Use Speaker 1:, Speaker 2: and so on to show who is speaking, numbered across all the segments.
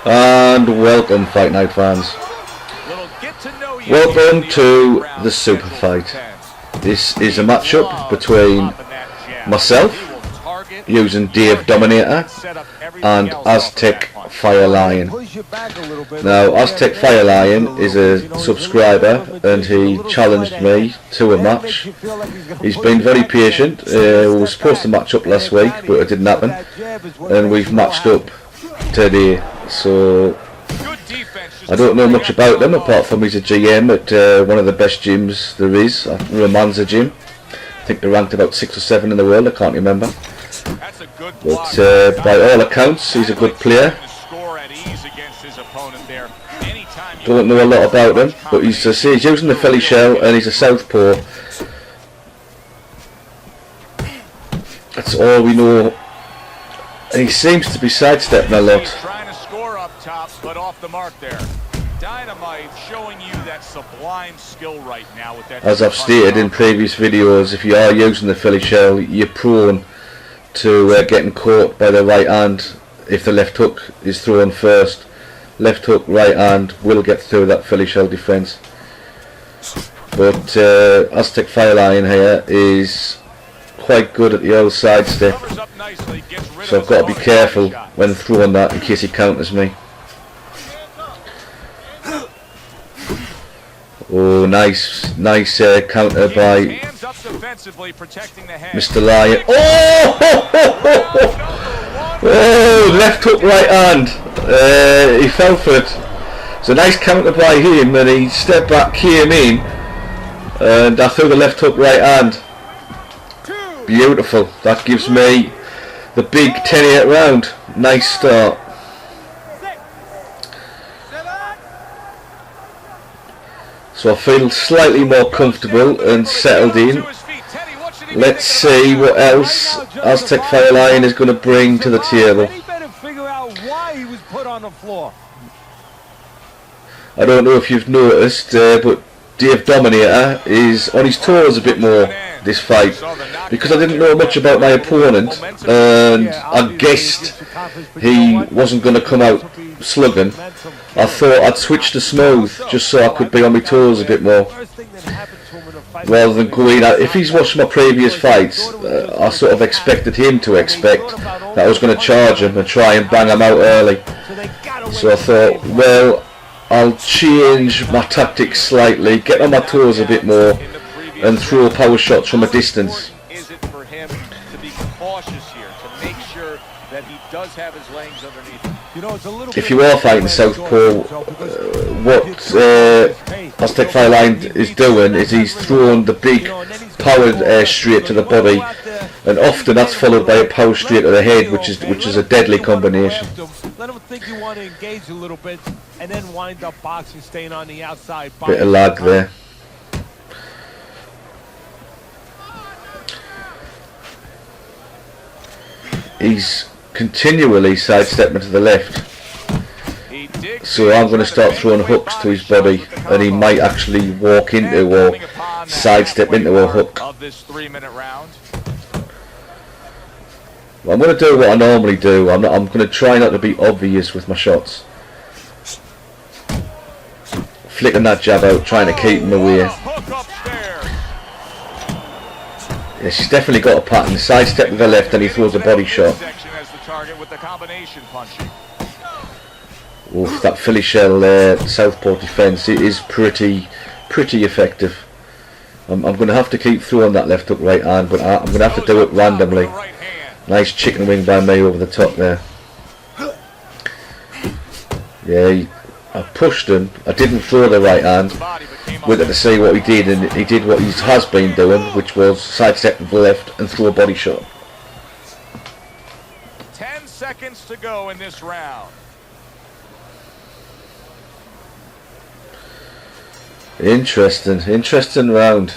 Speaker 1: And welcome, Fight Night fans. Welcome to the super fight. This is a matchup between myself, using Dave Dominator, and Aztecfire Lion. Now, Aztecfire Lion is a subscriber and he challenged me to a match. He's been very patient. We were supposed to match up last week, but it didn't happen, and we've matched up today. So I don't know much about them apart from he's a GM at one of the best gyms there is, Romanza Gym. I think they're ranked about 6 or 7 in the world, I can't remember. But by all accounts he's a good player. Don't know a lot about him, but he's using the Philly shell and he's a southpaw. That's all we know. And he seems to be sidestepping a lot.
Speaker 2: But off the mark there. Dynamite showing you that sublime skill right now with that.
Speaker 1: As I've stated in previous videos, if you are using the Philly shell, you're prone to getting caught by the right hand if the left hook is thrown first. Left hook, right hand will get through that Philly shell defense. But Aztecfire Lion here is quite good at the old side step, so I've got to be careful when throwing that in case he counters me. Oh, nice counter by Mr. Lion. Oh, left hook, right hand. He fell for it. It's a nice counter by him, and he stepped back, came in, and I threw the left hook, right hand. Beautiful. That gives me the big 10-8 round. Nice start. So I feel slightly more comfortable and settled in. Let's see what else Aztecfire Lion is going to bring to the table. I don't know if you've noticed, but Dave Dominator is on his toes a bit more this fight, because I didn't know much about my opponent and I guessed he wasn't going to come out slugging. I thought I'd switch to smooth just so I could be on my toes a bit more rather than going out. If he's watched my previous fights, I sort of expected him to expect that I was going to charge him and try and bang him out early. So I thought, well, I'll change my tactics slightly, get on my toes a bit more and throw power shots from a distance.
Speaker 2: Is it for him to be cautious here, to make sure that he does have his legs underneath him?
Speaker 1: If you are fighting southpaw, what Aztecfire Lion is doing is he's throwing the big power straight to the body, and often that's followed by a power straight to the head, which is a deadly combination.
Speaker 3: Let him think you want to engage a little bit, and then wind up boxing, staying on the outside.
Speaker 1: Bit of lag there. He's continually sidestepping to the left, so I'm going to start throwing hooks to his body, and he might actually walk into or sidestep into a hook. Well, I'm going to do what I normally do. I'm going to try not to be obvious with my shots, flicking that jab out, trying to keep him away. Yeah, she's definitely got a pattern. Sidestep with the left and he throws a body shot. Oof, that Philly shell southpaw defense, it is pretty effective. I'm going to have to keep throwing that left hook, right hand, but I'm going to have to do it randomly. Nice chicken wing by me over the top there. Yeah, I pushed him. I didn't throw the right hand. Wanted to see what he did, and he did what he has been doing, which was sidestep to the left and throw a body shot.
Speaker 2: 10 seconds to go in this round.
Speaker 1: Interesting round.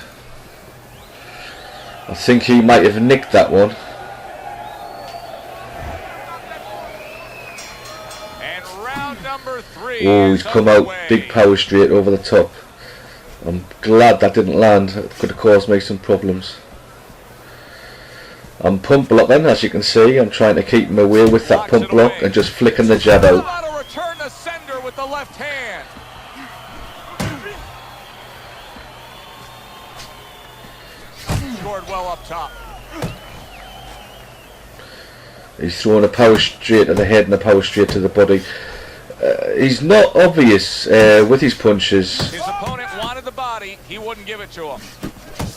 Speaker 1: I think he might have nicked that one.
Speaker 2: And round number 3.
Speaker 1: Oh, he's come out big power straight over the top. I'm glad that didn't land. It could have caused me some problems. I'm pump blocking, as you can see. I'm trying to keep him away with that pump block and just flicking the jab out.
Speaker 2: left hand. Scored well up top.
Speaker 1: He's throwing a power straight to the head and a power straight to the body. He's not obvious with his punches.
Speaker 2: His opponent wanted the body, he wouldn't give it to him.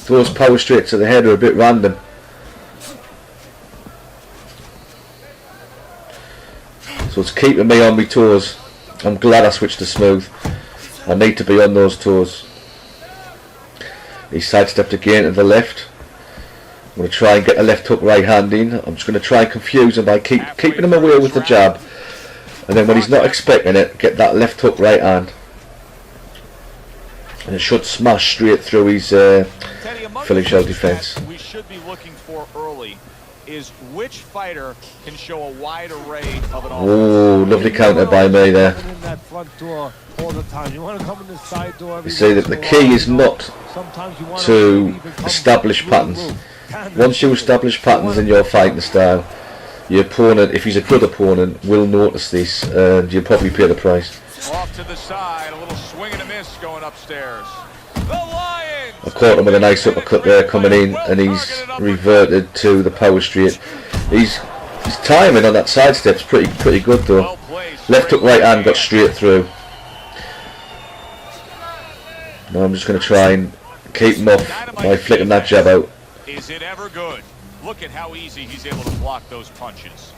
Speaker 1: Those power straight to the head are a bit random. So it's keeping me on my toes. I'm glad I switched to smooth. I need to be on those toes. He sidestepped again to the left. I'm going to try and get a left hook right hand in. I'm just going to try and confuse him by keeping him away with the jab. And then when he's not expecting it, get that left hook right hand. And it should smash straight through his Philly shell defense.
Speaker 2: We should be looking for early is which fighter can show a wide array of an offense.
Speaker 1: Oh, lovely counter by me there. You see that the key is not to establish patterns. Once you establish patterns in your fighting style, your opponent, if he's a good opponent, will notice this, and you'll probably pay the price.
Speaker 2: Off to the side, a little swing and a miss going upstairs. The Lions!
Speaker 1: I caught him with a nice uppercut there coming in, and he's reverted to the power straight. His timing on that sidestep's pretty good though. Left hook right hand got straight through. Now I'm just going to try and keep him off by flicking that jab out.
Speaker 2: Is it ever good? Look at how easy he's able to block those punches.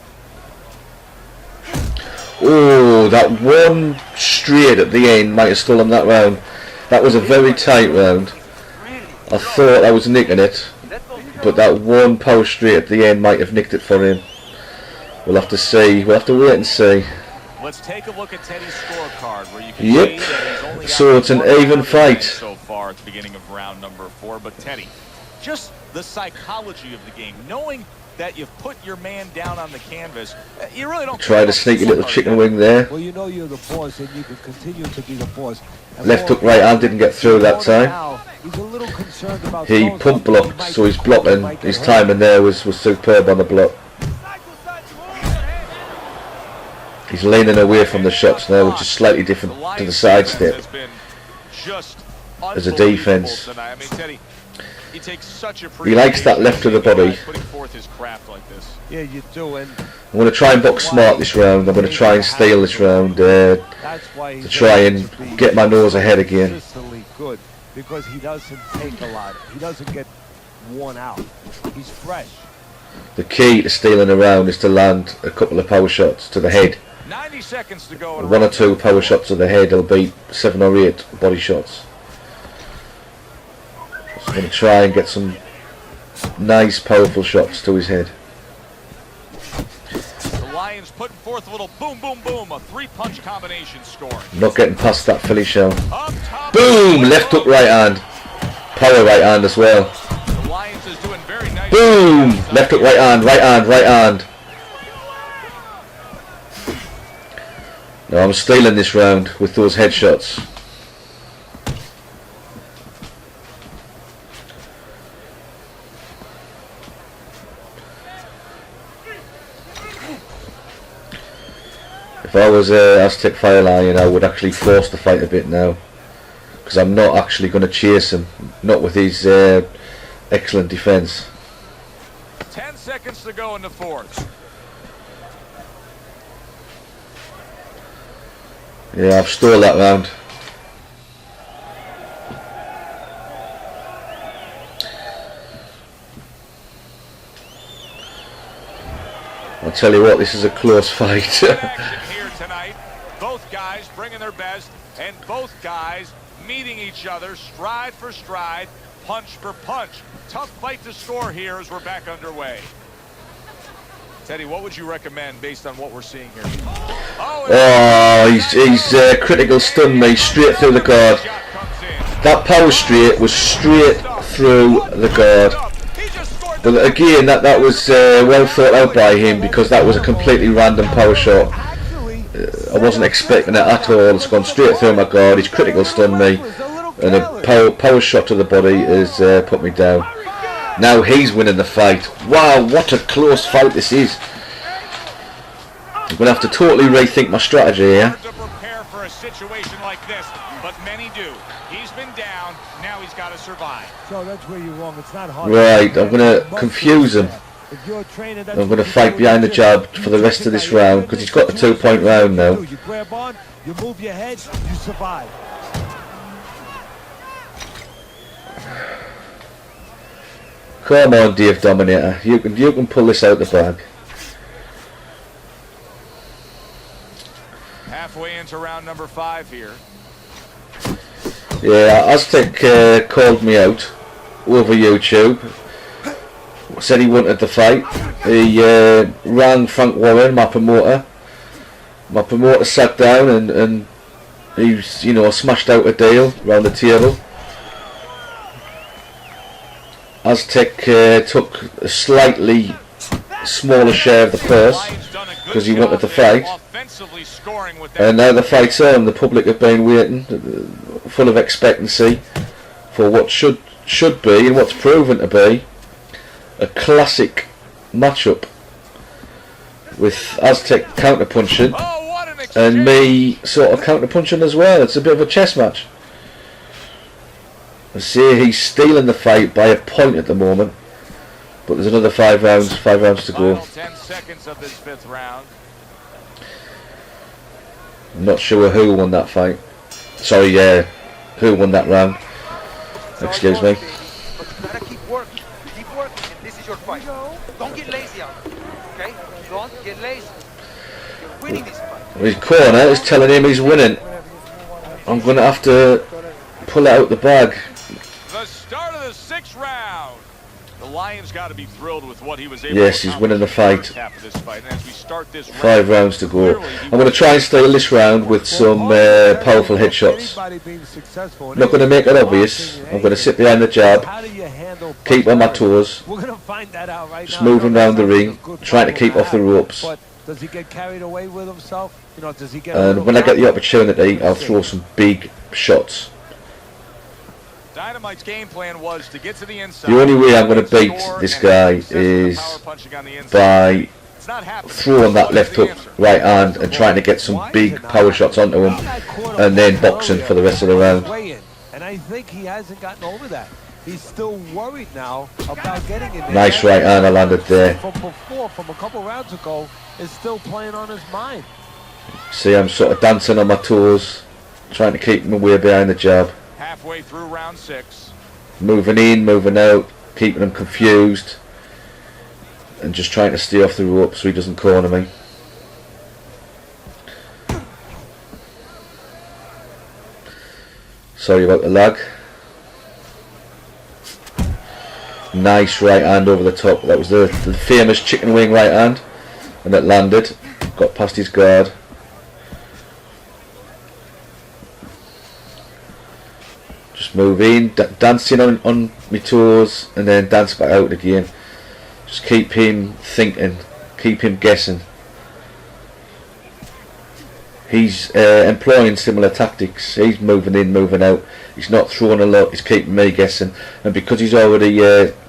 Speaker 1: Oh, that one straight at the end might have stolen that round. That was a very tight round. I thought I was nicking it, but that one power straight at the end might have nicked it for him. We'll have to see. We'll have to wait and see.
Speaker 2: Let's take a look at Teddy's scorecard, where you can see that he's only
Speaker 1: so it's an even fight
Speaker 2: so far at the beginning of round number 4. But Teddy, just the psychology of the game, knowing that you've put your man down on the canvas, you really don't
Speaker 1: try to sneak a little chicken wing there.
Speaker 3: Well, you know you're the boss, and you can continue to be the boss.
Speaker 1: Left hook right hand didn't get through that time. He pump blocked, so he's blocking. His timing there was superb on the block. He's leaning away from the shots now, which is slightly different to the sidestep as a defense. He likes that left to the body.
Speaker 3: Yeah, you do. And
Speaker 1: I'm going to try and box smart this round. I'm going to try and steal this round to try and get my nose ahead again.
Speaker 3: Good because he doesn't take a lot. He doesn't get worn out. He's fresh.
Speaker 1: The key to stealing a round is to land a couple of power shots to the head.
Speaker 2: 90 seconds to go.
Speaker 1: 1 or 2 power shots to the head will beat 7 or 8 body shots. So I'm going to try and get some nice powerful shots to his head.
Speaker 2: The Lions putting forth a little boom, boom, boom, a 3-punch combination score.
Speaker 1: Not getting past that Philly shell. Boom! Left hook right hand. Power right hand as well.
Speaker 2: The Lions is doing very nice.
Speaker 1: Boom! Left hook right hand, right hand, right hand. Now I'm stealing this round with those headshots. If I was Aztecfire Lion, I would actually force the fight a bit now, because I'm not actually going to chase him, not with his excellent defense.
Speaker 2: 10 seconds to go in the 4th.
Speaker 1: Yeah, I've stole that round. I'll tell you what, this is a close fight.
Speaker 2: Here tonight, both guys bringing their best, and both guys meeting each other stride for stride, punch for punch. Tough fight to score here as we're back underway. Teddy, what would you recommend based on what we're seeing here?
Speaker 1: Oh, he's critical stunned me straight through the guard. That power straight was straight through the guard. But again, that was well thought out by him, because that was a completely random power shot. I wasn't expecting it at all. It's gone straight through my guard. He's critical stunned me, and a power shot to the body has put me down. Now he's winning the fight. Wow, what a close fight this is. I'm going to have to totally rethink my strategy here.
Speaker 2: a situation like this, but many do. He's been down, now he's got to survive.
Speaker 3: So that's where you're wrong. It's not hard.
Speaker 1: Right, I'm going to confuse him. I'm going to fight behind the jab for the rest of this round because he's got the 2-point round now.
Speaker 3: You grab on, you move your head, you survive.
Speaker 1: Come on, Dave Dominator. You can pull this out the bag.
Speaker 2: Halfway into round number 5 here.
Speaker 1: Yeah, Aztec called me out over YouTube. Said he wanted the fight. He rang Frank Warren, my promoter. My promoter sat down and he's, you know, smashed out a deal round the table. Aztec took a slightly smaller share of the purse because he wanted the fight. And now the fight's on. The public have been waiting, full of expectancy for what should be and what's proven to be a classic matchup with Aztec counter-punching and me sort of counter-punching as well. It's a bit of a chess match. I see he's stealing the fight by a point at the moment, but there's another 5 rounds to go.
Speaker 2: 10 seconds of this 5th round.
Speaker 1: I'm not sure who won that fight. Sorry, who won that round? Excuse me.
Speaker 4: But you gotta keep working. Keep working, and this is your fight. Don't get lazy out there, okay? Don't get lazy. You're winning this fight.
Speaker 1: His corner is telling him he's winning. I'm going to have to pull it out the bag.
Speaker 2: The start of the 6th round. The Lion's got to be thrilled with what he was able
Speaker 1: Yes,
Speaker 2: to
Speaker 1: he's winning the fight.
Speaker 2: half of this fight. And as we start this
Speaker 1: 5 rounds to go. I'm going to try and steal this round with some powerful headshots. I'm not going to make it obvious. I'm going to sit behind the jab, keep on my toes, just moving around the ring, trying to keep off the ropes.
Speaker 3: Does he get carried away with himself? You know, does he get?
Speaker 1: And when I get the opportunity, I'll throw some big shots.
Speaker 2: Dynamite's game plan was to get to the inside.
Speaker 1: The only way I'm going to beat this guy is by throwing that left hook right hand and trying to get some big power shots onto him and then boxing for the rest of the round.
Speaker 3: And I think he hasn't gotten over that. He's still worried now about getting in there.
Speaker 1: Nice right hand I landed there.
Speaker 3: From before, from a couple rounds ago, is still playing on his mind.
Speaker 1: See, I'm sort of dancing on my toes, trying to keep my way behind the jab.
Speaker 2: Halfway through round 6.
Speaker 1: Moving in, moving out, keeping him confused, and just trying to stay off the rope so he doesn't corner me. Sorry about the lag. Nice right hand over the top. That was the famous chicken wing right hand, and it landed. Got past his guard. Just move in, dancing on my toes, and then dance back out again. Just keep him thinking, keep him guessing. He's employing similar tactics. He's moving in, moving out. He's not throwing a lot. He's keeping me guessing. And because he's already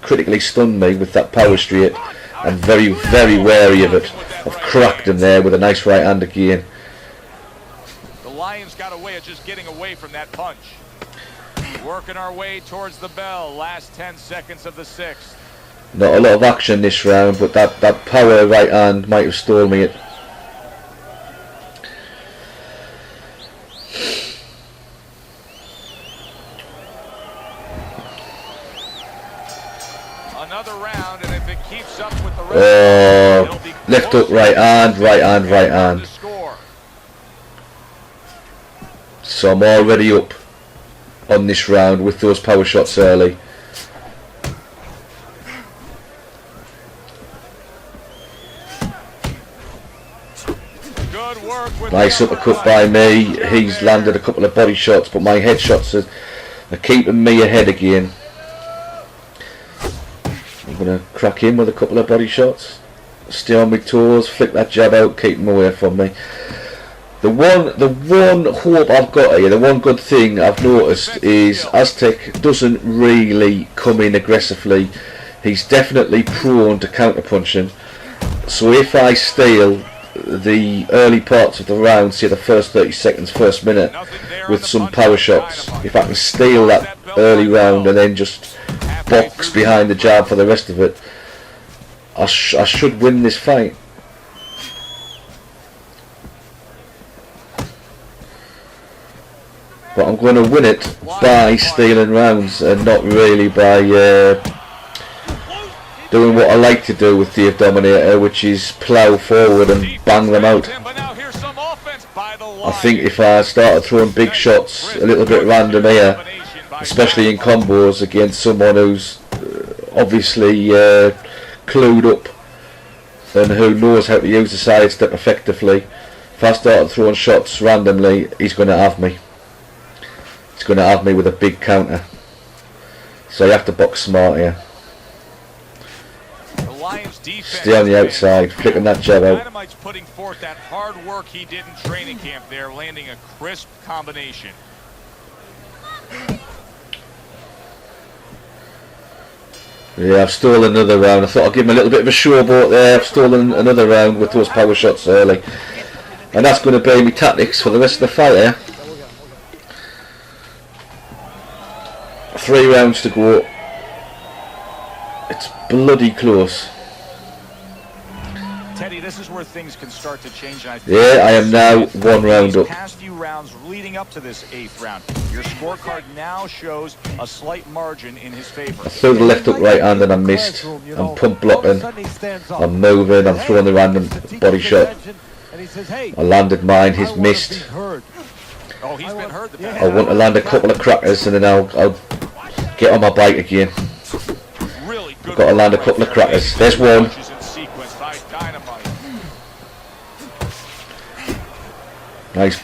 Speaker 1: critically stunned me with that power straight, I'm very, very wary of it. I've cracked him there with a nice right hand again.
Speaker 2: The Lions got a way of just getting away from that punch. Working our way towards the bell. Last 10 seconds of the 6th.
Speaker 1: Not a lot of action this round, but that power right hand might have stolen me it.
Speaker 2: Another round, and if it keeps up with the rest, it'll be
Speaker 1: left hook, right hand, right hand, right hand. So I'm already up on this round with those power shots early.
Speaker 2: Good work with
Speaker 1: Nice uppercut by me. He's landed a couple of body shots, but my headshots are keeping me ahead again. I'm going to crack him with a couple of body shots. Stay on my toes, flick that jab out, keep him away from me. The one hope I've got here, the one good thing I've noticed is Aztec doesn't really come in aggressively. He's definitely prone to counter punching. So if I steal the early parts of the round, say the first 30 seconds, first minute, with some power shots. If I can steal that early round and then just box behind the jab for the rest of it, I should win this fight. But I'm going to win it by stealing rounds and not really by doing what I like to do with Dave Dominator, which is plough forward and bang them out. I think if I started throwing big shots a little bit random here, especially in combos against someone who's obviously clued up and who knows how to use the side step effectively, if I started throwing shots randomly, he's going to have me. He's going to have me with a big counter. So you have to box smart here. Stay on the outside, flicking that jab out.
Speaker 2: Dynamite's putting forth that hard work he did in training camp there, landing a crisp combination.
Speaker 1: Yeah, I've stolen another round. I thought I'd give him a little bit of a showboat there. I've stolen another round with those power shots early. And that's going to be my tactics for the rest of the fight here. 3 rounds to go. It's bloody close.
Speaker 2: Teddy, this is where things can start to change. And
Speaker 1: yeah, I am now 1 round up.
Speaker 2: Past few rounds leading up to this 8th round, your scorecard now shows a slight margin in his favor.
Speaker 1: I threw the left hook right hand and I missed. I'm pump blocking. I'm moving. I'm throwing the random body shot. I landed mine. He's missed. I want to land a couple of crackers and then I'll get on my bike again. I've got to land a couple of crackers. There's one. Nice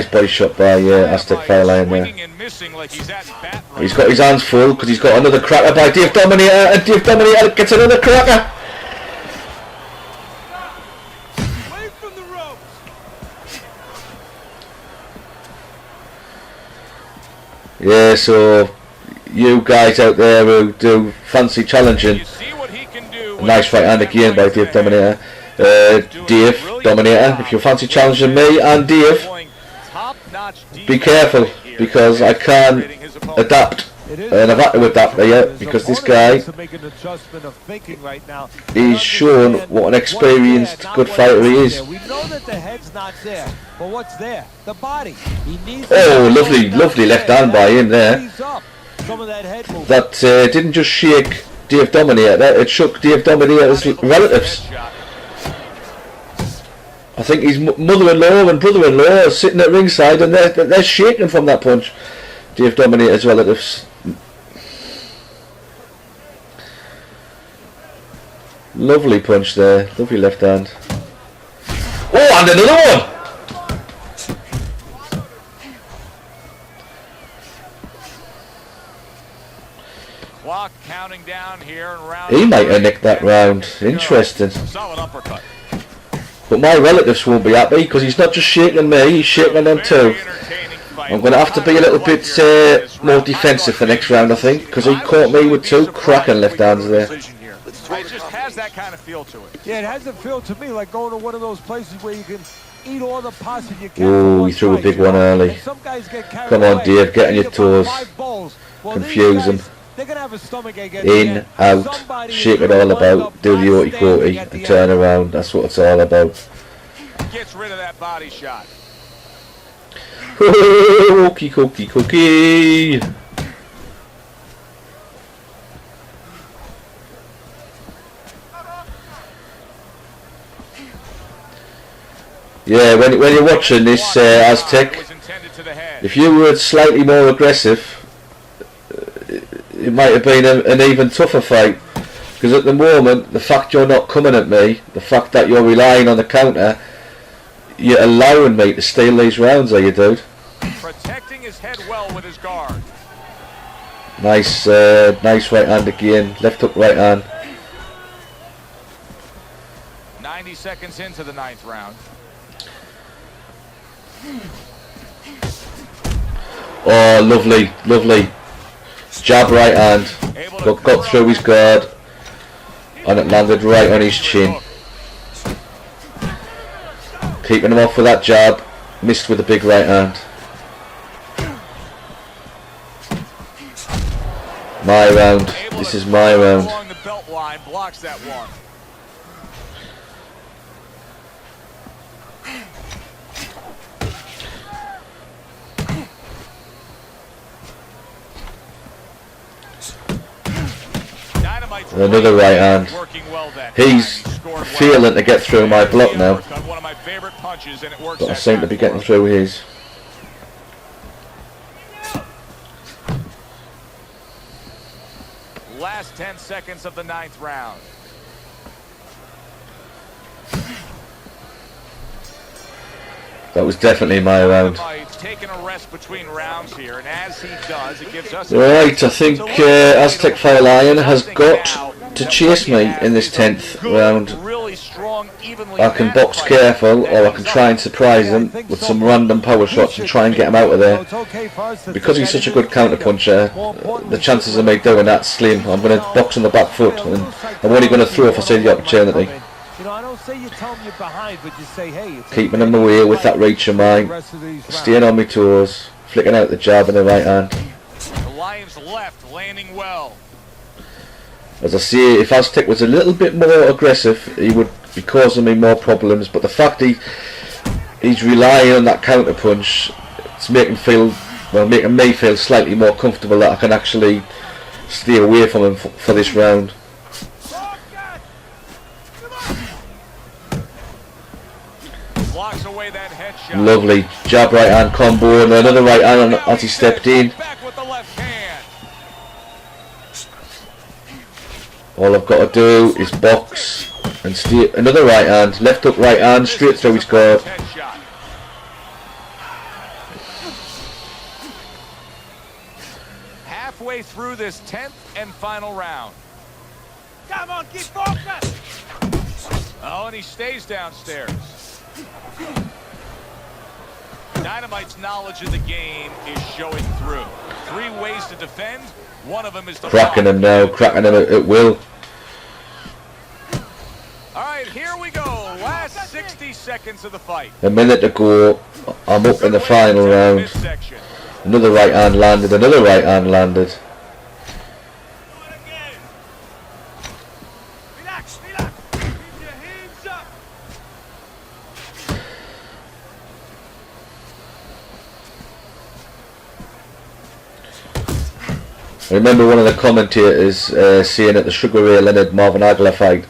Speaker 1: body shot by Aztecfire Lion there. He's got his hands full because he's got another cracker by Dave Dominator, and Dave Dominator gets another cracker. Yeah, so you guys out there who do fancy challenging, nice right hand again by Dave Dominator. Dave Dominator, if you fancy challenging me and Dave, be careful because I can adapt, and I've had to adapt there because this guy, he's shown what an experienced good fighter he is. Oh, lovely left hand by him there. That didn't just shake Dave Dominator, it shook Dave Dominator's relatives. I think his mother-in-law and brother-in-law are sitting at ringside and they're shaking from that punch. Dave Dominator's relatives. Lovely punch there, lovely left hand. Oh, and another one!
Speaker 2: Clock counting down here in round.
Speaker 1: He might have nicked that round. Interesting.
Speaker 2: Solid uppercut.
Speaker 1: But my relatives won't be happy because he's not just shaking me, he's shaking them too. I'm going to have to be a little bit more defensive the next round, I think, because he caught me with 2 cracking left hands there.
Speaker 2: It just has that kind of feel to it.
Speaker 3: Yeah, it has a feel to me like going to one of those places where you can eat all the pasta you can.
Speaker 1: Oh, he threw a big one early. Come on, Dave, get on your toes. Confuse him. In, out, shake it all about, do the 80-40 and turn around. That's what it's all about.
Speaker 2: Gets rid of that body shot.
Speaker 1: Cookie. Yeah, when you're watching this Aztec, if you were slightly more aggressive, it might have been an even tougher fight, because at the moment the fact you're not coming at me, the fact that you're relying on the counter, you're allowing me to steal these rounds, are you, dude?
Speaker 2: Protecting his head well with his guard.
Speaker 1: Nice right hand again, left hook right hand.
Speaker 2: 90 seconds into the 9th round.
Speaker 1: Oh, lovely. Jab right hand, got through his guard, and it landed right on his chin. Keeping him off with that jab. Missed with the big right hand. My round. This is my round.
Speaker 2: Along the belt line, blocks that one.
Speaker 1: Another right hand. He's feeling to get through my block now, but I seem to be getting through his.
Speaker 2: Last 10 seconds of the 9th round.
Speaker 1: That was definitely my round.
Speaker 2: Taking a rest between rounds here, and as he does, it gives us
Speaker 1: right, I think Aztecfire Lion has got to chase me in this 10th round. I can box careful, or I can try and surprise him with some random power shots and try and get him out of there. Because he's such a good counter puncher, the chances of me doing that slim. I'm going to box on the back foot, and I'm only going to throw if I see the opportunity.
Speaker 3: You know, I don't say you tell them you're behind, but you say, hey,
Speaker 1: keeping him away with that reach of mine, staying on my toes, flicking out the jab in the right hand.
Speaker 2: The Lion's left landing well.
Speaker 1: As I say, if Aztec was a little bit more aggressive, he would be causing me more problems. But the fact he's relying on that counter punch, it's making me feel slightly more comfortable that I can actually stay away from him for this round.
Speaker 2: Blocks away that headshot.
Speaker 1: Lovely jab right hand combo and another right hand as he stepped in.
Speaker 2: Back with the left hand.
Speaker 1: All I've got to do is box and stay. Another right hand, left hook right hand, straight through his guard.
Speaker 2: Headshot. Halfway through this 10th and final round.
Speaker 4: Come on, keep focused.
Speaker 2: Oh, and he stays downstairs. Dynamite's knowledge of the game is showing through. 3 ways to defend. One of them is to
Speaker 1: cracking him now, cracking him at will.
Speaker 2: All right, here we go. Last 60 seconds of the fight.
Speaker 1: A minute to go. I'm up in the final round. Another right hand landed, another right hand landed.
Speaker 4: Relax, relax. Keep your hands up.
Speaker 1: I remember one of the commentators saying at the Sugar Ray Leonard Marvin Hagler fight,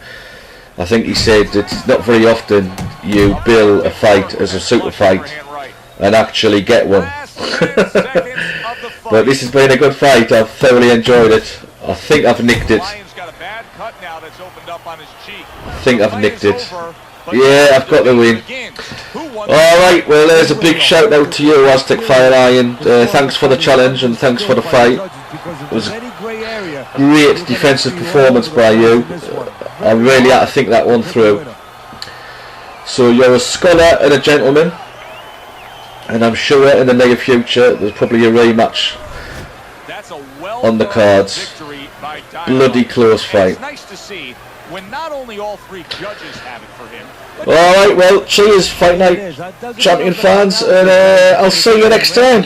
Speaker 1: I think he said it's not very often you bill a fight as a super fight and actually get one. But this has been a good fight. I've thoroughly enjoyed it. I think I've nicked it. I think I've nicked it. Yeah, I've got the win. Alright, well there's a big shout out to you, Aztecfire Lion. Thanks for the challenge and thanks for the fight. It was a great defensive performance by you. I really had to think that one through. So you're a scholar and a gentleman, and I'm sure in the near future there's probably a rematch on the cards. Bloody close fight.
Speaker 2: When not only all 3 judges have it for him.
Speaker 1: Alright, well, cheers, Fight Night Champion fans, and I'll see you next time.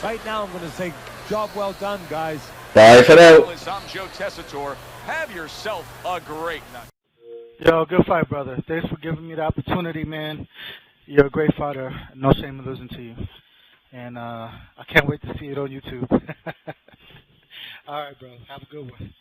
Speaker 3: Right now, I'm going to say, job well done, guys.
Speaker 1: Bye for now.
Speaker 2: I'm Joe Tessitore. Have yourself a great night.
Speaker 5: Yo, good fight, brother. Thanks for giving me the opportunity, man. You're a great fighter. No shame in losing to you. And I can't wait to see it on YouTube. All right, bro. Have a good one.